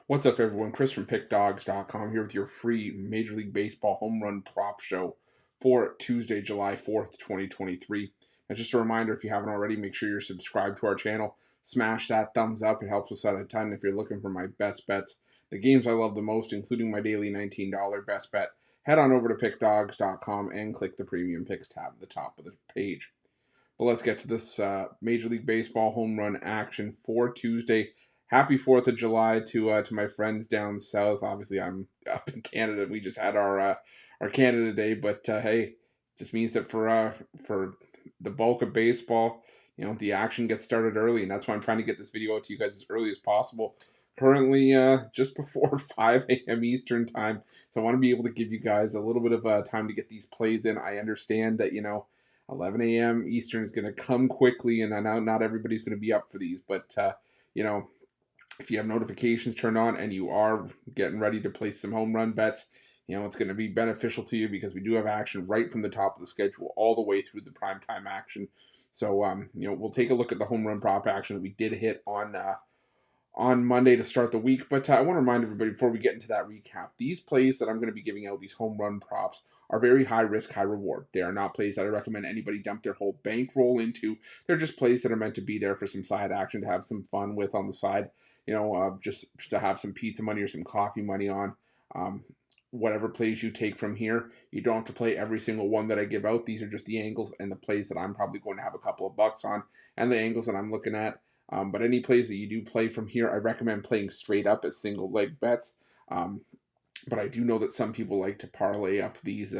What's up, everyone? Chris from Pickdawgz.com here with your free Major League Baseball home run prop show for Tuesday, July 4th, 2023. And just a reminder, if you haven't already, make sure you're subscribed to our channel. Smash that thumbs up. It helps us out a ton if you're looking for my best bets, the games I love the most, including my daily $19 best bet. Head on over to Pickdawgz.com and click the Premium Picks tab at the top of the page. But let's get to this Major League Baseball home run action for Tuesday. Happy 4th of July to my friends down south. Obviously, I'm up in Canada. We just had our Canada Day, but hey, it just means that for the bulk of baseball, the action gets started early, and that's why I'm trying to get this video out to you guys as early as possible. Currently, just before 5 a.m. Eastern time, so I want to be able to give you guys a little bit of time to get these plays in. I understand that 11 a.m. Eastern is going to come quickly, and I know not everybody's going to be up for these, but if you have notifications turned on and you are getting ready to place some home run bets, it's going to be beneficial to you because we do have action right from the top of the schedule all the way through the primetime action. So, we'll take a look at the home run prop action that we did hit on Monday to start the week. But I want to remind everybody before we get into that recap, these plays that I'm going to be giving out, these home run props, are very high risk, high reward. They are not plays that I recommend anybody dump their whole bankroll into. They're just plays that are meant to be there for some side action to have some fun with on the side. Just to have some pizza money or some coffee money on. Whatever plays you take from here, you don't have to play every single one that I give out. These are just the angles and the plays that I'm probably going to have a couple of bucks on, and the angles that I'm looking at. But any plays that you do play from here, I recommend playing straight up as single leg bets. But I do know that some people like to parlay up these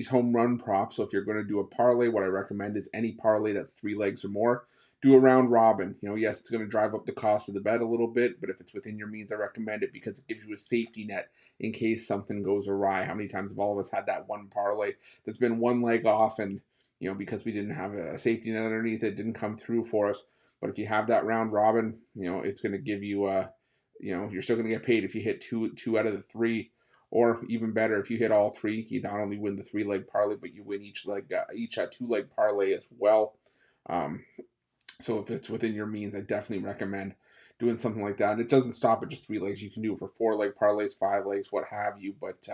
home run props. So if you're going to do a parlay, what I recommend is any parlay that's 3 legs or more. Do a round robin. Yes, it's going to drive up the cost of the bet a little bit, but if it's within your means, I recommend it because it gives you a safety net in case something goes awry. How many times have all of us had that one parlay that's been one leg off, and because we didn't have a safety net underneath, it didn't come through for us. But if you have that round robin, it's going to give you you're still going to get paid if you hit two out of the 3, or even better, if you hit all 3, you not only win the 3-leg parlay, but you win each 2-leg parlay as well. So if it's within your means, I definitely recommend doing something like that. And it doesn't stop at just 3 legs. You can do it for 4-leg parlays, 5 legs, what have you. But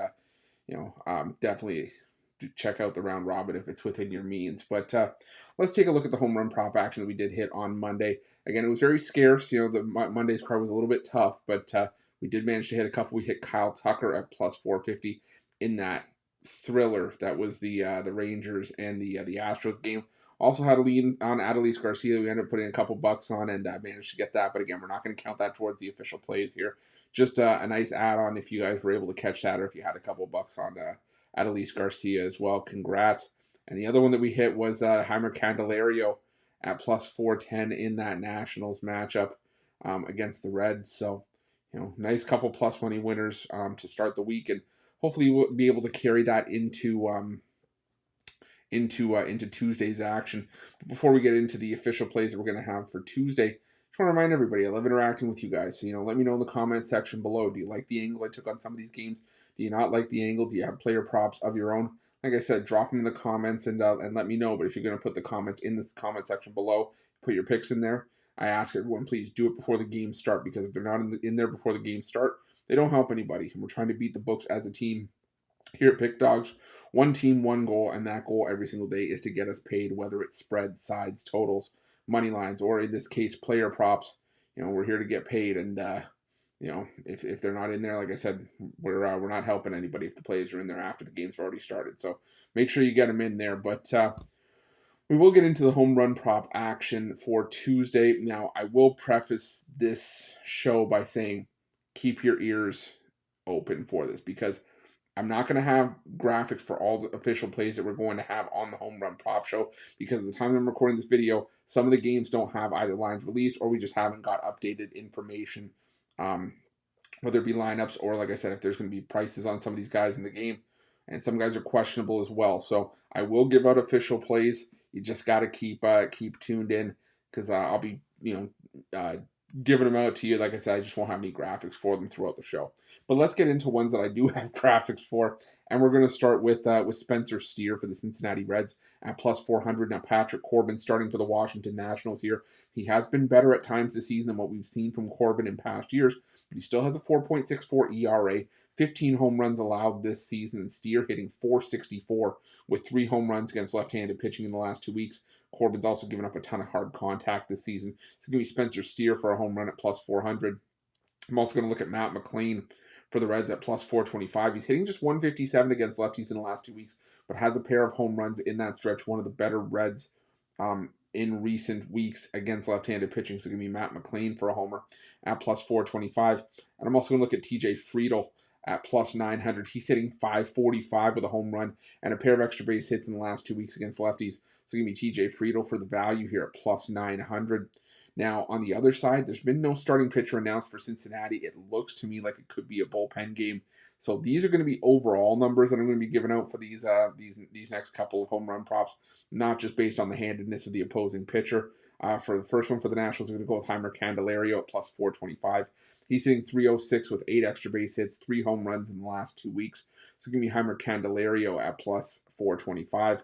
definitely check out the round robin if it's within your means. But let's take a look at the home run prop action that we did hit on Monday. Again, it was very scarce. The Monday's card was a little bit tough, but we did manage to hit a couple. We hit Kyle Tucker at plus 450 in that thriller that was the Rangers and the Astros game. Also had a lead on Adolis Garcia. We ended up putting a couple bucks on and managed to get that. But again, we're not going to count that towards the official plays here. Just a nice add-on if you guys were able to catch that, or if you had a couple bucks on Adolis Garcia as well. Congrats. And the other one that we hit was Heimer Candelario at plus 410 in that Nationals matchup against the Reds. So, nice couple plus money winners to start the week, and hopefully we'll be able to carry that into Tuesday's action. But before we get into the official plays that we're going to have for Tuesday, just want to remind everybody, I love interacting with you guys. So, let me know in the comment section below. Do you like the angle I took on some of these games? Do you not like the angle? Do you have player props of your own? Like I said, drop them in the comments and let me know. But if you're going to put the comments in the comment section below, put your picks in there. I ask everyone, please do it before the games start, because if they're not in there before the games start, they don't help anybody. And we're trying to beat the books as a team here at Pickdawgz. One team, one goal, and that goal every single day is to get us paid, whether it's spreads, sides, totals, money lines, or in this case, player props. We're here to get paid, and if they're not in there, like I said, we're not helping anybody if the players are in there after the game's already started. So make sure you get them in there. But we will get into the home run prop action for Tuesday. Now, I will preface this show by saying keep your ears open for this, because I'm not going to have graphics for all the official plays that we're going to have on the home run prop show, because at the time I'm recording this video, some of the games don't have either lines released, or we just haven't got updated information, whether it be lineups or, like I said, if there's going to be prices on some of these guys in the game, and some guys are questionable as well. So I will give out official plays. You just got to keep tuned in, because I'll be giving them out to you. Like I said, I just won't have any graphics for them throughout the show. But let's get into ones that I do have graphics for, and we're going to start with Spencer Steer for the Cincinnati Reds at plus 400. Now Patrick Corbin starting for the Washington Nationals here. He has been better at times this season than what we've seen from Corbin in past years, but he still has a 4.64 ERA. 15 home runs allowed this season, and Steer hitting 464 with 3 home runs against left-handed pitching in the last 2 weeks. Corbin's also given up a ton of hard contact this season. So give me Spencer Steer for a home run at plus 400. I'm also going to look at Matt McLain for the Reds at plus 425. He's hitting just 157 against lefties in the last 2 weeks, but has a pair of home runs in that stretch. One of the better Reds in recent weeks against left-handed pitching. So give me Matt McLain for a homer at plus 425. And I'm also going to look at TJ Friedl at plus 900. He's hitting 545 with a home run and a pair of extra base hits in the last 2 weeks against lefties. So give me TJ Friedl for the value here at plus 900. Now, on the other side, there's been no starting pitcher announced for Cincinnati. It looks to me like it could be a bullpen game. So these are going to be overall numbers that I'm going to be giving out for these next couple of home run props, not just based on the handedness of the opposing pitcher. For the first one for the Nationals, I'm going to go with Heimer Candelario at plus 425. He's hitting 306 with 8 extra base hits, 3 home runs in the last 2 weeks. So give me Heimer Candelario at plus 425.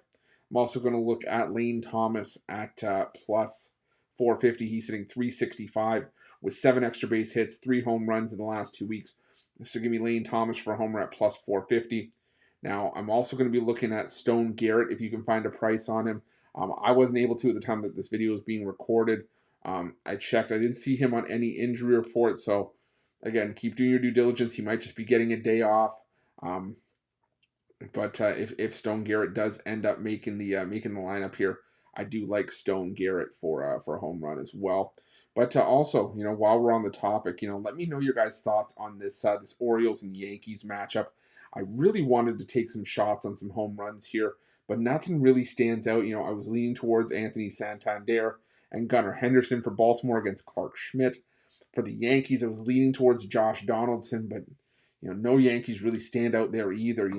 I'm also going to look at Lane Thomas at plus 450. He's hitting 365 with 7 extra base hits, 3 home runs in the last 2 weeks. So give me Lane Thomas for a homer at plus 450. Now, I'm also going to be looking at Stone Garrett if you can find a price on him. I wasn't able to at the time that this video was being recorded. I checked. I didn't see him on any injury report. So, again, keep doing your due diligence. He might just be getting a day off. But if Stone Garrett does end up making the lineup here, I do like Stone Garrett for a home run as well. But also, while we're on the topic, let me know your guys' thoughts on this this Orioles and Yankees matchup. I really wanted to take some shots on some home runs here, but nothing really stands out. I was leaning towards Anthony Santander and Gunnar Henderson for Baltimore against Clark Schmidt. For the Yankees, I was leaning towards Josh Donaldson, but no Yankees really stand out there either,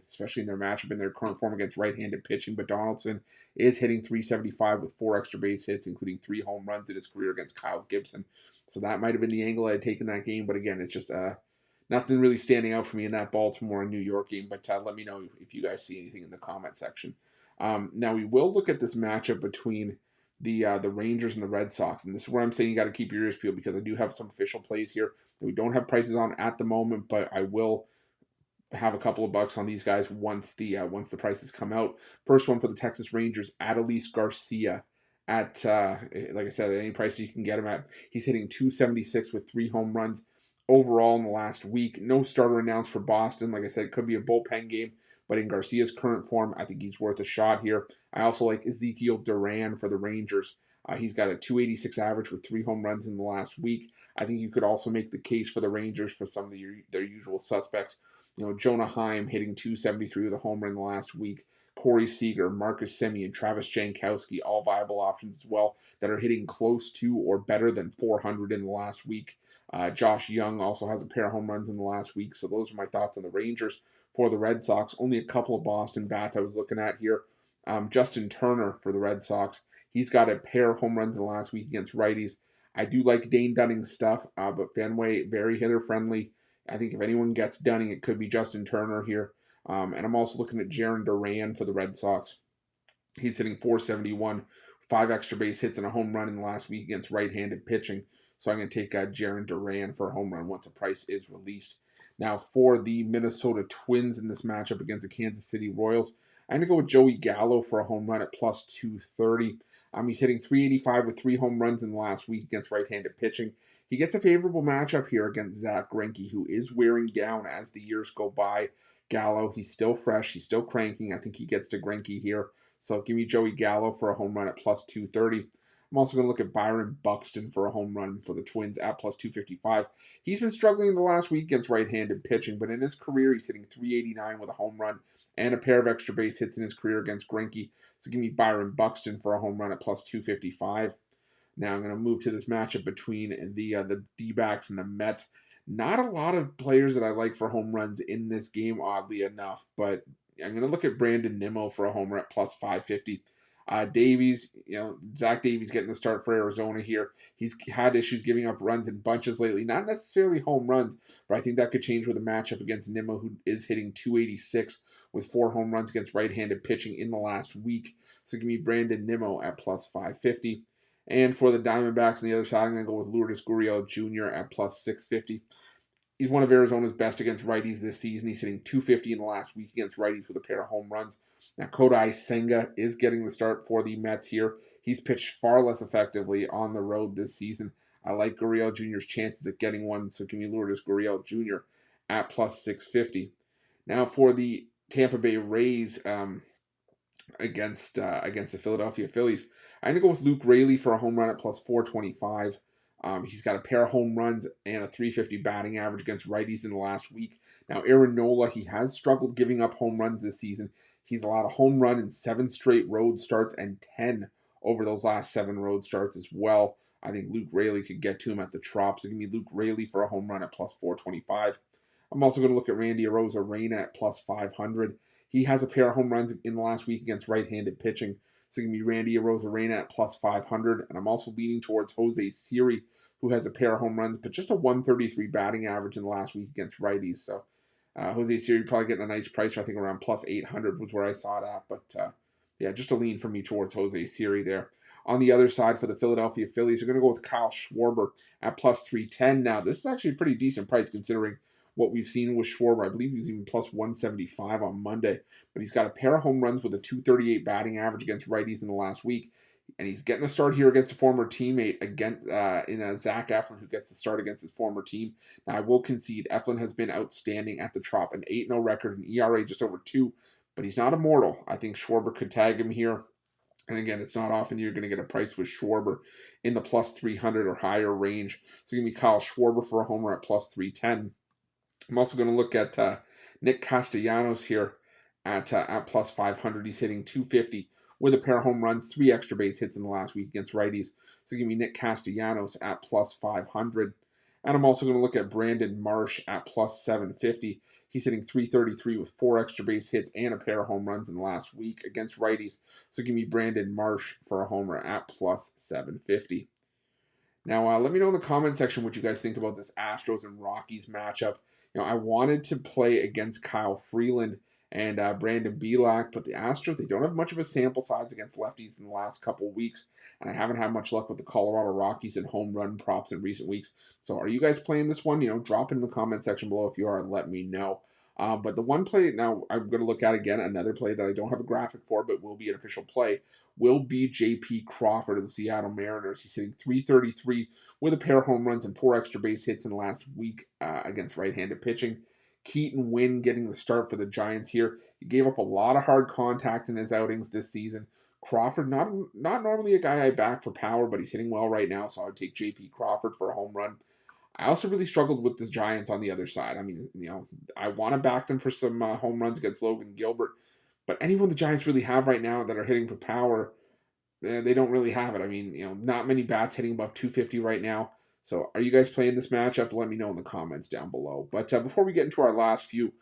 especially in their matchup in their current form against right-handed pitching. But Donaldson is hitting 375 with 4 extra base hits, including 3 home runs in his career against Kyle Gibson. So that might have been the angle I had taken that game. But again, it's just nothing really standing out for me in that Baltimore and New York game. But let me know if you guys see anything in the comment section. Now, we will look at this matchup between the Rangers and the Red Sox. And this is where I'm saying you got to keep your ears peeled, because I do have some official plays here that we don't have prices on at the moment, but I will have a couple of bucks on these guys once the prices come out. First one for the Texas Rangers, Adolis Garcia at like I said, at any price you can get him at. He's hitting 276 with 3 home runs overall in the last week. No starter announced for Boston. Like I said, it could be a bullpen game, but in Garcia's current form, I think he's worth a shot here. I also like Ezekiel Duran for the Rangers. He's got a 286 average with 3 home runs in the last week. I think you could also make the case for the Rangers for some of their usual suspects. Jonah Heim hitting 273 with a home run in the last week. Corey Seager, Marcus Semien, Travis Jankowski, all viable options as well that are hitting close to or better than 400 in the last week. Josh Young also has a pair of home runs in the last week. So those are my thoughts on the Rangers. For the Red Sox, only a couple of Boston bats I was looking at here. Justin Turner for the Red Sox. He's got a pair of home runs in the last week against righties. I do like Dane Dunning's stuff, but Fenway, very hitter-friendly. I think if anyone gets Dunning, it could be Justin Turner here. And I'm also looking at Jarren Duran for the Red Sox. He's hitting 471, 5 extra base hits and a home run in the last week against right-handed pitching. So I'm going to take Jarren Duran for a home run once a price is released. Now, for the Minnesota Twins in this matchup against the Kansas City Royals, I'm going to go with Joey Gallo for a home run at plus 230. He's hitting 385 with 3 home runs in the last week against right-handed pitching. He gets a favorable matchup here against Zach Greinke, who is wearing down as the years go by. Gallo, he's still fresh. He's still cranking. I think he gets to Greinke here. So give me Joey Gallo for a home run at plus 230. I'm also going to look at Byron Buxton for a home run for the Twins at plus 255. He's been struggling in the last week against right-handed pitching, but in his career, he's hitting 389 with a home run and a pair of extra base hits in his career against Greinke. So give me Byron Buxton for a home run at plus 255. Now I'm going to move to this matchup between the D-backs and the Mets. Not a lot of players that I like for home runs in this game, oddly enough, but I'm going to look at Brandon Nimmo for a homer at plus 550. Davies, Zach Davies getting the start for Arizona here. He's had issues giving up runs in bunches lately, not necessarily home runs, but I think that could change with a matchup against Nimmo, who is hitting 286 with 4 home runs against right-handed pitching in the last week. So give me Brandon Nimmo at plus 550. And for the Diamondbacks on the other side, I'm going to go with Lourdes Gurriel Jr. at plus 650. He's one of Arizona's best against righties this season. He's hitting 250 in the last week against righties with a pair of home runs. Now, Kodai Senga is getting the start for the Mets here. He's pitched far less effectively on the road this season. I like Gurriel Jr.'s chances at getting one, so give me Lourdes Gurriel Jr. at plus 650. Now, for the Tampa Bay Rays against the Philadelphia Phillies, I'm going to go with Luke Raley for a home run at plus 425. He's got a pair of home runs and a 350 batting average against righties in the last week. Now, Aaron Nola, he has struggled giving up home runs this season. He's allowed a home run in 7 straight road starts and 10 over those last 7 road starts as well. I think Luke Raley could get to him at the Trop. So give me Luke Raley for a home run at plus 425. I'm also going to look at Randy Arozarena at plus 500. He has a pair of home runs in the last week against right-handed pitching. So give me Randy Arozarena at plus 500. And I'm also leaning towards Jose Siri, who has a pair of home runs, but just a 133 batting average in the last week against righties. So Jose Siri probably getting a nice price. I think around plus 800 was where I saw it at. But yeah, just a lean for me towards Jose Siri there. On the other side for the Philadelphia Phillies, you're going to go with Kyle Schwarber at plus 310. Now, this is actually a pretty decent price considering what we've seen with Schwarber. I believe he was even plus 175 on Monday. But he's got a pair of home runs with a 238 batting average against righties in the last week. And he's getting a start here against a former teammate in Zach Eflin, who gets the start against his former team. Now, I will concede Eflin has been outstanding at the Trop, an 8-0 record, an ERA just over 2, but he's not immortal. I think Schwarber could tag him here. And again, it's not often you're going to get a price with Schwarber in the plus 300 or higher range. So give me Kyle Schwarber for a homer at plus 310. I'm also going to look at Nick Castellanos here at plus 500. He's hitting 250 with a pair of home runs, 3 extra base hits in the last week against righties. So give me Nick Castellanos at plus 500. And I'm also going to look at Brandon Marsh at plus 750. He's hitting 333 with 4 extra base hits and a pair of home runs in the last week against righties. So give me Brandon Marsh for a homer at plus 750. Now, let me know in the comment section what you guys think about this Astros and Rockies matchup. I wanted to play against Kyle Freeland and Brandon Bielak, but the Astros, they don't have much of a sample size against lefties in the last couple weeks, and I haven't had much luck with the Colorado Rockies and home run props in recent weeks. So are you guys playing this one? Drop it in the comment section below if you are and let me know. But the one play now I'm going to look at again, another play that I don't have a graphic for, but will be an official play, will be J.P. Crawford of the Seattle Mariners. He's hitting 333 with a pair of home runs and 4 extra base hits in the last week against right-handed pitching. Keaton Winn getting the start for the Giants here. He gave up a lot of hard contact in his outings this season. Crawford, not normally a guy I back for power, but he's hitting well right now, so I would take J.P. Crawford for a home run. I also really struggled with the Giants on the other side. I mean, I want to back them for some home runs against Logan Gilbert, but anyone the Giants really have right now that are hitting for power, they don't really have it. I mean, not many bats hitting above 250 right now. So are you guys playing this matchup? Let me know in the comments down below. But before we get into our last few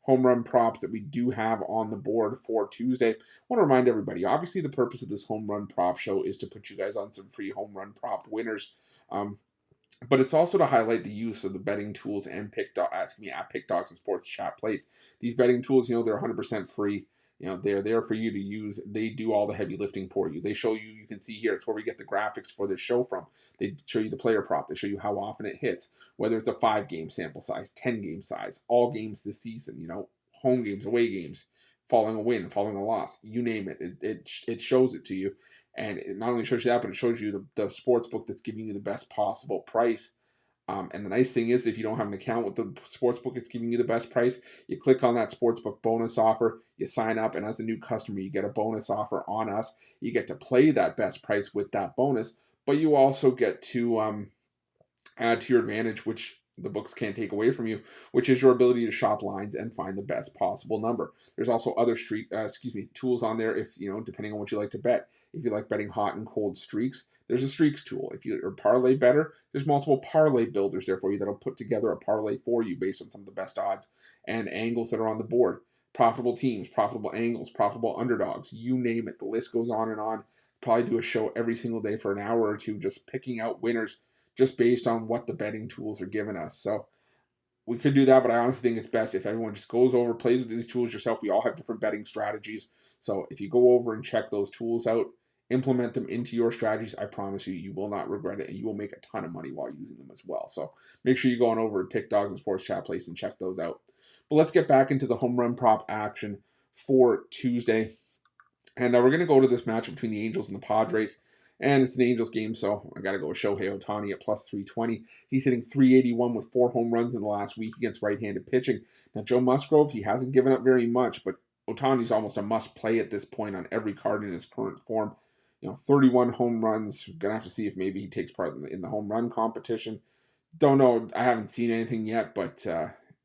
home run props that we do have on the board for Tuesday, I want to remind everybody, obviously the purpose of this home run prop show is to put you guys on some free home run prop winners. But it's also to highlight the use of the betting tools and at Pickdawgz and Sports Chat Place. These betting tools, they're 100% free. They're there for you to use. They do all the heavy lifting for you. They show you can see here, it's where we get the graphics for this show from. They show you the player prop. They show you how often it hits, whether it's a 5-game sample size, 10-game size, all games this season, home games, away games, following a win, following a loss, you name it. It shows it to you. And it not only shows you that, but it shows you the sports book that's giving you the best possible price. And the nice thing is, if you don't have an account with the sportsbook, it's giving you the best price. You click on that sportsbook bonus offer, you sign up, and as a new customer, you get a bonus offer on us. You get to play that best price with that bonus, but you also get to add to your advantage, which the books can't take away from you, which is your ability to shop lines and find the best possible number. There's also other tools on there if, depending on what you like to bet. If you like betting hot and cold streaks, there's a streaks tool. If you're a parlay better, there's multiple parlay builders there for you that'll put together a parlay for you based on some of the best odds and angles that are on the board. profitable teams, profitable angles, profitable underdogs, you name it. The list goes on and on. Probably do a show every single day for an hour or two just picking out winners just based on what the betting tools are giving us. So we could do that, but I honestly think it's best if everyone just goes over, plays with these tools yourself. We all have different betting strategies. So if you go over and check those tools out, implement them into your strategies, I promise you, you will not regret it, and you will make a ton of money while using them as well. So make sure you go on over to Pickdawgz and Sports Chat Place and check those out. But let's get back into the home run prop action for Tuesday. And we're going to go to this match between the Angels and the Padres. And it's an Angels game, so I got to go with Shohei Ohtani at plus 320. He's hitting 381 with 4 home runs in the last week against right-handed pitching. Now, Joe Musgrove, he hasn't given up very much, but Ohtani's almost a must-play at this point on every card in his current form. 31 home runs. Gonna have to see if maybe he takes part in the home run competition. Don't know. I haven't seen anything yet, but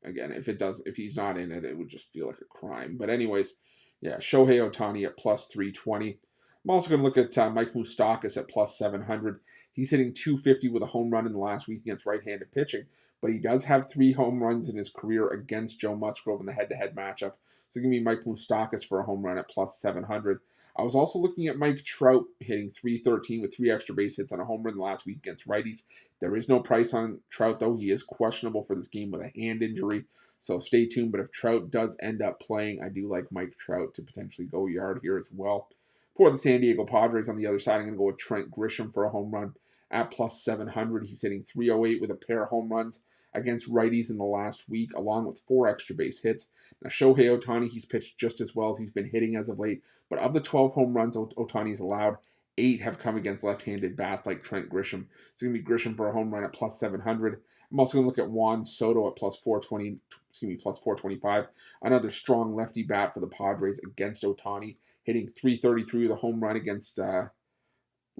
again, if he's not in it, it would just feel like a crime. But anyways, yeah, Shohei Ohtani at plus 320. I'm also going to look at Mike Moustakas at plus 700. He's hitting 250 with a home run in the last week against right-handed pitching, but he does have 3 home runs in his career against Joe Musgrove in the head-to-head matchup. So give me Mike Moustakas for a home run at plus 700. I was also looking at Mike Trout hitting 313 with 3 extra base hits on a home run last week against righties. There is no price on Trout, though. He is questionable for this game with a hand injury, so stay tuned. But if Trout does end up playing, I do like Mike Trout to potentially go yard here as well. For the San Diego Padres on the other side, I'm going to go with Trent Grisham for a home run at plus 700. He's hitting 308 with a pair of home runs against righties in the last week, along with 4 extra base hits. Now, Shohei Ohtani, he's pitched just as well as he's been hitting as of late, but of the 12 home runs Ohtani's allowed, 8 have come against left-handed bats like Trent Grisham. So going to be Grisham for a home run at plus 700. I'm also going to look at Juan Soto at plus 425. Another strong lefty bat for the Padres against Ohtani, hitting 333 with a home run against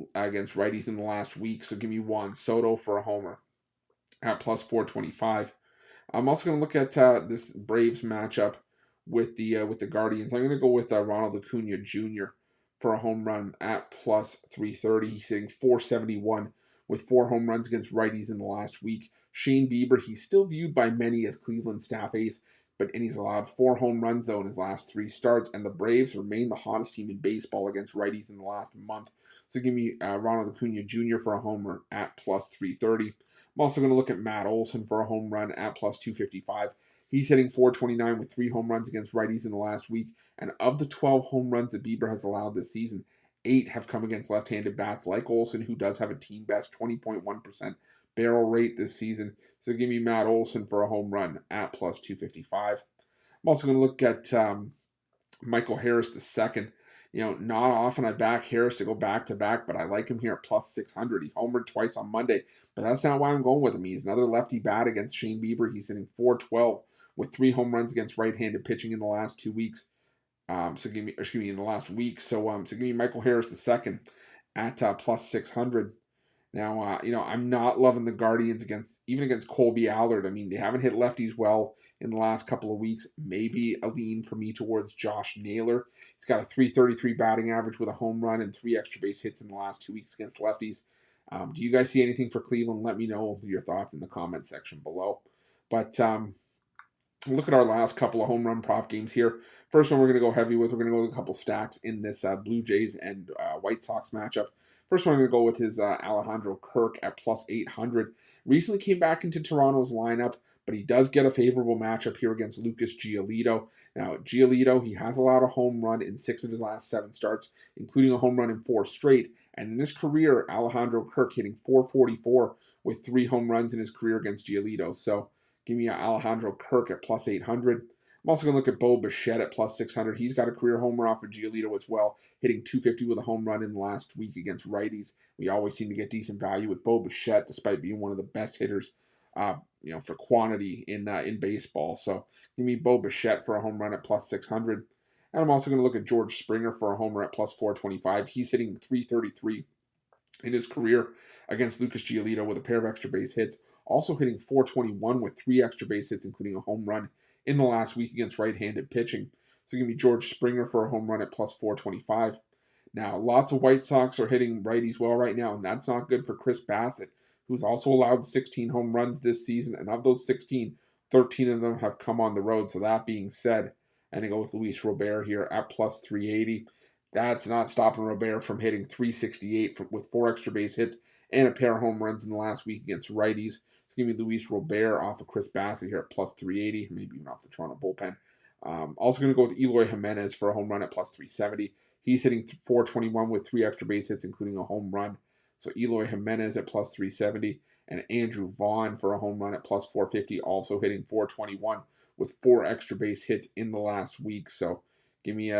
righties in the last week. So give me Juan Soto for a homer at plus 425. I'm also going to look at this Braves matchup with the Guardians. I'm going to go with Ronald Acuna Jr. for a home run at plus 330. He's hitting 471 with 4 home runs against righties in the last week. Shane Bieber, he's still viewed by many as Cleveland staff ace, and he's allowed 4 home runs, though, in his last 3 starts, and the Braves remain the hottest team in baseball against righties in the last month. So give me Ronald Acuna Jr. for a homer at plus 330. I'm also going to look at Matt Olson for a home run at plus 255. He's hitting 429 with 3 home runs against righties in the last week, and of the 12 home runs that Bieber has allowed this season, 8 have come against left-handed bats like Olson, who does have a team best 20.1% barrel rate this season. So give me Matt Olson for a home run at plus 255. I'm also going to look at Michael Harris II. Not often I back Harris to go back-to-back, but I like him here at plus 600. He homered twice on Monday, but that's not why I'm going with him. He's another lefty bat against Shane Bieber. He's hitting 412 with 3 home runs against right-handed pitching in the last 2 weeks. In the last week. So give me Michael Harris II at plus 600. Now, I'm not loving the Guardians against Colby Allard. I mean, they haven't hit lefties well in the last couple of weeks. Maybe a lean for me towards Josh Naylor. He's got a 333 batting average with a home run and 3 extra base hits in the last 2 weeks against lefties. Do you guys see anything for Cleveland? Let me know your thoughts in the comment section below. But look at our last couple of home run prop games here. First one we're going to go heavy with. We're going to go with a couple stacks in this Blue Jays and White Sox matchup. First one I'm going to go with is Alejandro Kirk at plus 800. Recently came back into Toronto's lineup, but he does get a favorable matchup here against Lucas Giolito. Now, Giolito, he has allowed a home run in 6 of his last 7 starts, including a home run in 4 straight. And in his career, Alejandro Kirk hitting 444 with 3 home runs in his career against Giolito. So give me Alejandro Kirk at plus 800. I'm also going to look at Bo Bichette at plus 600. He's got a career homer off of Giolito as well, hitting 250 with a home run in the last week against righties. We always seem to get decent value with Bo Bichette, despite being one of the best hitters, for quantity in baseball. So give me Bo Bichette for a home run at plus 600. And I'm also going to look at George Springer for a homer at plus 425. He's hitting 333 in his career against Lucas Giolito with a pair of extra base hits. Also hitting 421 with 3 extra base hits, including a home run in the last week against right-handed pitching. So give me George Springer for a home run at plus 425. Now, lots of White Sox are hitting righties well right now, and that's not good for Chris Bassett, who's also allowed 16 home runs this season, and of those 16, 13 of them have come on the road. So that being said, And I go with Luis Robert here at plus 380. That's not stopping Robert from hitting 368 with 4 extra base hits and a pair of home runs in the last week against righties. So give me Luis Robert off of Chris Bassett here at plus 380, maybe even off the Toronto bullpen. Also going to go with Eloy Jimenez for a home run at plus 370. He's hitting 421 with 3 extra base hits, including a home run. So Eloy Jimenez at plus 370. And Andrew Vaughn for a home run at plus 450, also hitting 421 with 4 extra base hits in the last week. So give me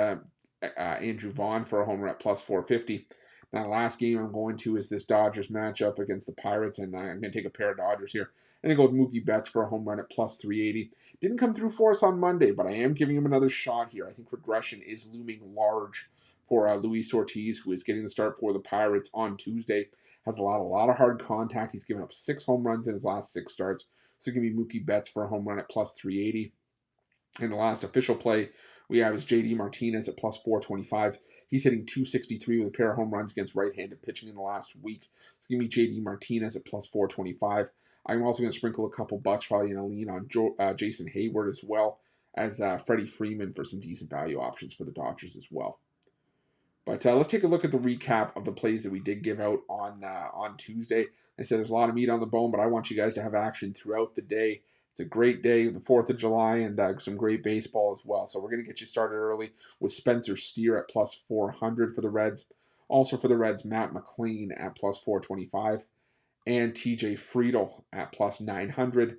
Andrew Vaughn for a home run at plus 450. Now, the last game I'm going to is this Dodgers matchup against the Pirates, and I'm going to take a pair of Dodgers here. And I go with Mookie Betts for a home run at plus 380. Didn't come through for us on Monday, but I am giving him another shot here. I think regression is looming large for Luis Ortiz, who is getting the start for the Pirates on Tuesday. Has a lot of hard contact. He's given up 6 home runs in his last 6 starts. So give me Mookie Betts for a home run at plus 380. And the last official play we have is JD Martinez at plus 425. He's hitting 263 with a pair of home runs against right-handed pitching in the last week. So give me JD Martinez at plus 425. I'm also going to sprinkle a couple bucks, probably in a lean on Jason Hayward as well as Freddie Freeman for some decent value options for the Dodgers as well. But let's take a look at the recap of the plays that we did give out on Tuesday. I said there's a lot of meat on the bone, but I want you guys to have action throughout the day. It's a great day, the 4th of July, and some great baseball as well. So we're going to get you started early with Spencer Steer at plus 400 for the Reds. Also for the Reds, Matt McLean at plus 425. And TJ Friedl at plus 900.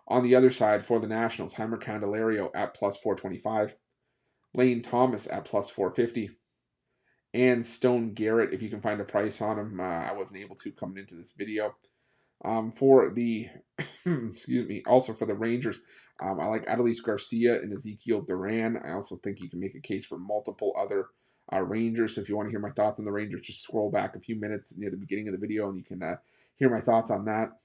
On the other side, for the Nationals, Heimer Candelario at plus 425. Lane Thomas at plus 450. And Stone Garrett, if you can find a price on him. I wasn't able to coming into this video. For the, also for the Rangers, I like Adolis Garcia and Ezekiel Duran. I also think you can make a case for multiple other Rangers. So if you want to hear my thoughts on the Rangers, just scroll back a few minutes near the beginning of the video and you can hear my thoughts on that.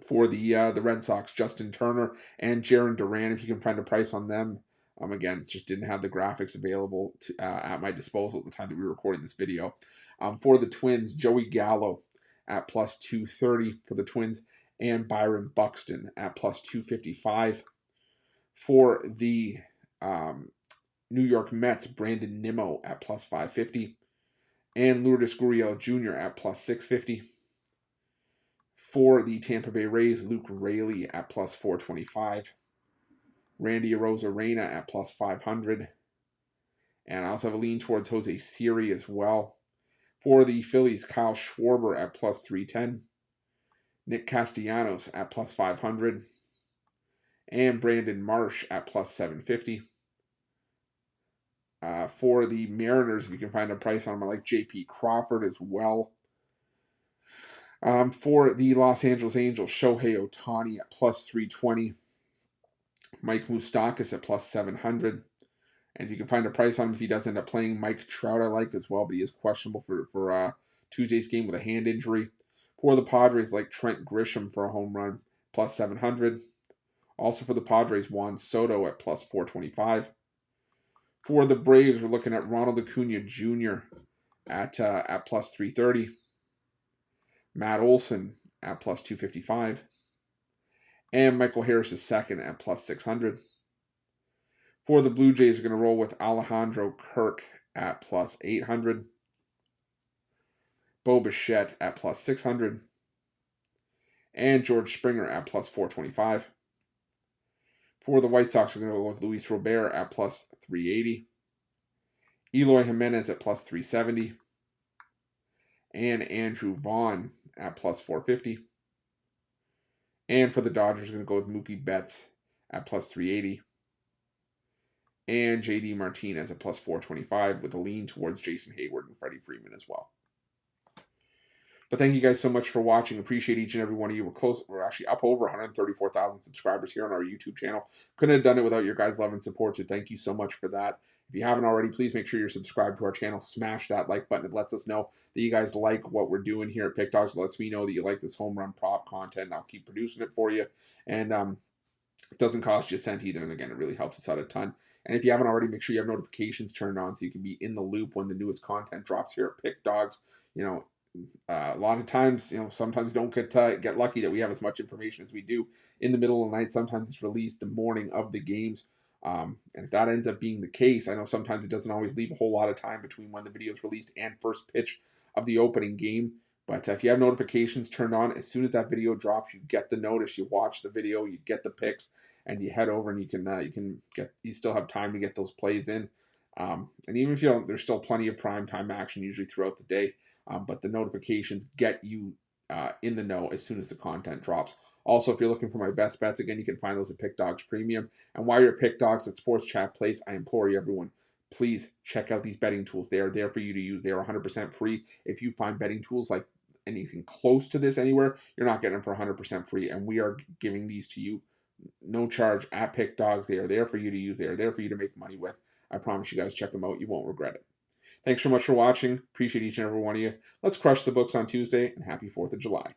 For the Red Sox, Justin Turner and Jarren Duran, if you can find a price on them. Again, just didn't have the graphics available at my disposal at the time that we were recording this video. For the Twins, Joey Gallo at plus 230 for the Twins, and Byron Buxton at plus 255. For the New York Mets, Brandon Nimmo at plus 550, and Lourdes Gurriel Jr. at plus 650. For the Tampa Bay Rays, Luke Raley at plus 425. Randy Arozarena at plus 500. And I also have a lean towards Jose Siri as well. For the Phillies, Kyle Schwarber at plus 310. Nick Castellanos at plus 500. And Brandon Marsh at plus 750. For the Mariners, if you can find a price on them, I like J.P. Crawford as well. For the Los Angeles Angels, Shohei Ohtani at plus 320. Mike Moustakas at plus 700. And you can find a price on him if he does end up playing. Mike Trout I like as well, but he is questionable for Tuesday's game with a hand injury. For the Padres, like Trent Grisham for a home run, plus 700. Also for the Padres, Juan Soto at plus 425. For the Braves, we're looking at Ronald Acuna Jr. at plus 330. Matt Olson at plus 255. And Michael Harris II at plus 600. For the Blue Jays, we're going to roll with Alejandro Kirk at plus 800. Bo Bichette at plus 600. And George Springer at plus 425. For the White Sox, we're going to go with Luis Robert at plus 380. Eloy Jimenez at plus 370. And Andrew Vaughn at plus 450. And for the Dodgers, we're going to go with Mookie Betts at plus 380. And JD Martinez at plus 425 with a lean towards Jason Hayward and Freddie Freeman as well. But thank you guys so much for watching. Appreciate each and every one of you. We're actually up over 134,000 subscribers here on our YouTube channel. Couldn't have done it without your guys' love and support, so thank you so much for that. If you haven't already, please make sure you're subscribed to our channel. Smash that like button. It lets us know that you guys like what we're doing here at Pickdawgz. It lets me know that you like this home run prop content, and I'll keep producing it for you. And it doesn't cost you a cent either, and again, it really helps us out a ton. And if you haven't already, make sure you have notifications turned on so you can be in the loop when the newest content drops here at Pickdawgz. You know, a lot of times, sometimes you don't get lucky that we have as much information as we do in the middle of the night. Sometimes it's released the morning of the games And if that ends up being the case, I know sometimes it doesn't always leave a whole lot of time between when the video is released and first pitch of the opening game. But if you have notifications turned on, as soon as that video drops, you get the notice, you watch the video, you get the picks, and you head over and you still have time to get those plays in. And even if you don't, there's still plenty of prime time action usually throughout the day. But the notifications get you in the know as soon as the content drops. Also, if you're looking for my best bets, again, you can find those at Pickdawgz Premium. And while you're at Pickdawgz at Sports Chat Place, I implore you, everyone, please check out these betting tools. They are there for you to use. They are 100% free. If you find betting tools like anything close to this anywhere, you're not getting them for 100% free. And we are giving these to you no charge at Pickdawgz. They are there for you to use. They are there for you to make money with. I promise you guys, check them out. You won't regret it. Thanks so much for watching. Appreciate each and every one of you. Let's crush the books on Tuesday, and happy 4th of July.